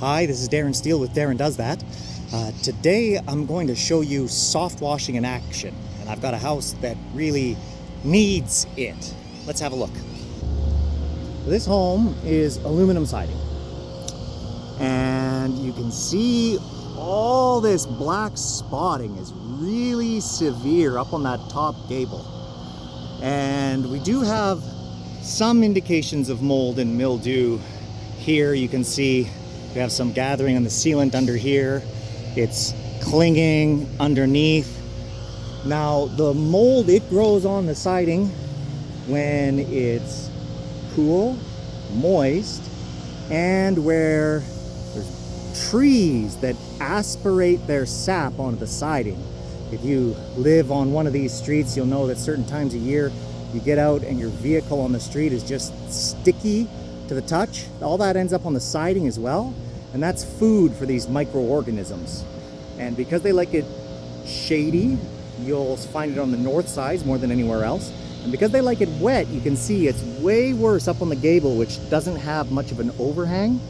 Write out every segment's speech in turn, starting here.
Hi, this is Darren Steele with Darren Does That. Today I'm going to show you soft washing in action, and I've got a house that really needs it. Let's have a look. This home is aluminum siding, and you can see all this black spotting is really severe up on that top gable. And we do have some indications of mold and mildew here. You can see we have some gathering on the sealant under here. It's clinging underneath. Now the mold, it grows on the siding when it's cool, moist, and where there's trees that aspirate their sap onto the siding. If you live on one of these streets, you'll know that certain times a year you get out and your vehicle on the street is just sticky to the touch. All that ends up on the siding as well, and that's food for these microorganisms. And because they like it shady, you'll find it on the north side more than anywhere else. And because they like it wet, you can see it's way worse up on the gable, which doesn't have much of an overhang,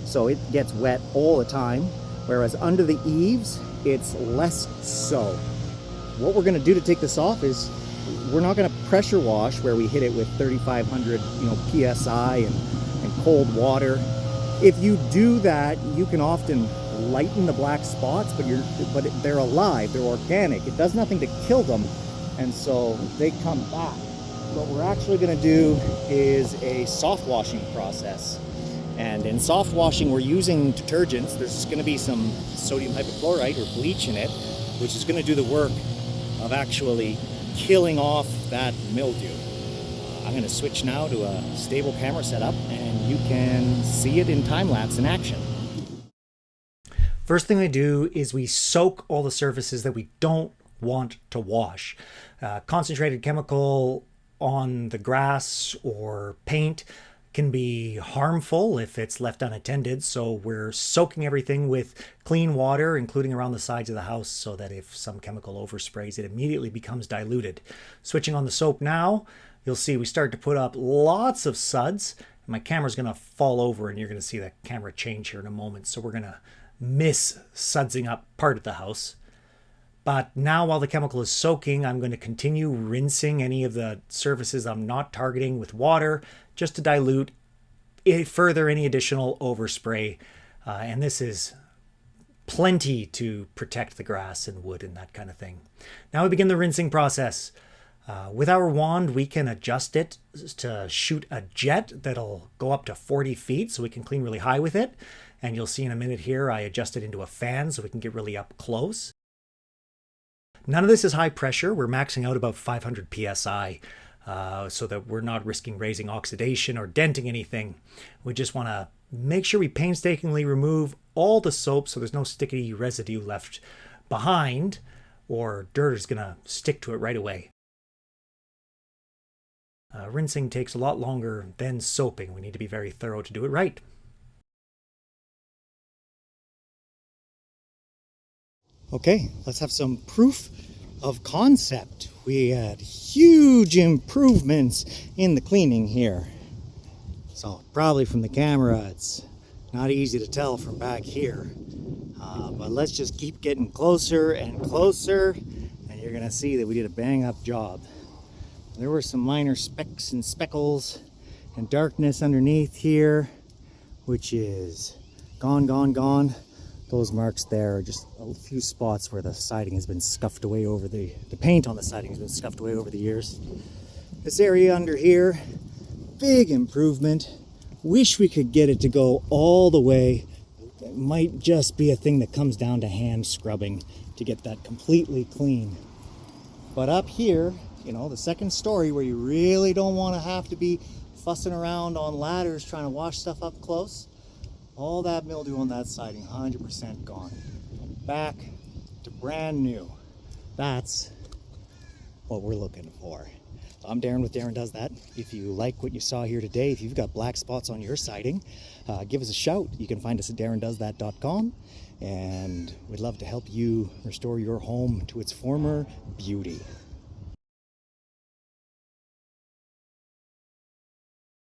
so it gets wet all the time. Whereas under the eaves, it's less so. What we're gonna do to take this off is we're not gonna pressure wash where we hit it with 3,500 PSI and cold water. If you do that, you can often lighten the black spots, but they're alive, they're organic. It does nothing to kill them, and so they come back. What we're actually going to do is a soft washing process. And in soft washing, we're using detergents. There's going to be some sodium hypochlorite or bleach in it, which is going to do the work of actually killing off that mildew. I'm going to switch now to a stable camera setup, and you can see it in time-lapse in action. First thing we do is we soak all the surfaces that we don't want to wash. Concentrated chemical on the grass or paint can be harmful if it's left unattended, so we're soaking everything with clean water, including around the sides of the house, so that if some chemical oversprays, it immediately becomes diluted. Switching on the soap now, you'll see we start to put up lots of suds. My camera's going to fall over, and you're going to see the camera change here in a moment, so we're going to miss sudsing up part of the house. But now, while the chemical is soaking, I'm going to continue rinsing any of the surfaces I'm not targeting with water, just to dilute further any additional overspray. And this is plenty to protect the grass and wood and that kind of thing. Now we begin the rinsing process. With our wand, we can adjust it to shoot a jet that'll go up to 40 feet, so we can clean really high with it. And you'll see in a minute here, I adjust it into a fan so we can get really up close. None of this is high pressure. We're maxing out about 500 PSI so that we're not risking raising oxidation or denting anything. We just want to make sure we painstakingly remove all the soap so there's no sticky residue left behind, or dirt is going to stick to it right away. Rinsing takes a lot longer than soaping. We need to be very thorough to do it right. Okay, let's have some proof of concept. We had huge improvements in the cleaning here. So probably from the camera, it's not easy to tell from back here. But let's just keep getting closer and closer, and you're gonna see that we did a bang up job. There were some minor specks and speckles and darkness underneath here, which is gone, gone, gone. Those marks there are just a few spots where the siding has been scuffed away over the paint on the siding has been scuffed away over the years. This area under here, big improvement. Wish we could get it to go all the way. It might just be a thing that comes down to hand scrubbing to get that completely clean. But up here, the second story where you really don't want to have to be fussing around on ladders trying to wash stuff up close, all that mildew on that siding, 100% gone. Back to brand new. That's what we're looking for. I'm Darren with Darren Does That. If you like what you saw here today, if you've got black spots on your siding, give us a shout. You can find us at darrendoesthat.com, and we'd love to help you restore your home to its former beauty.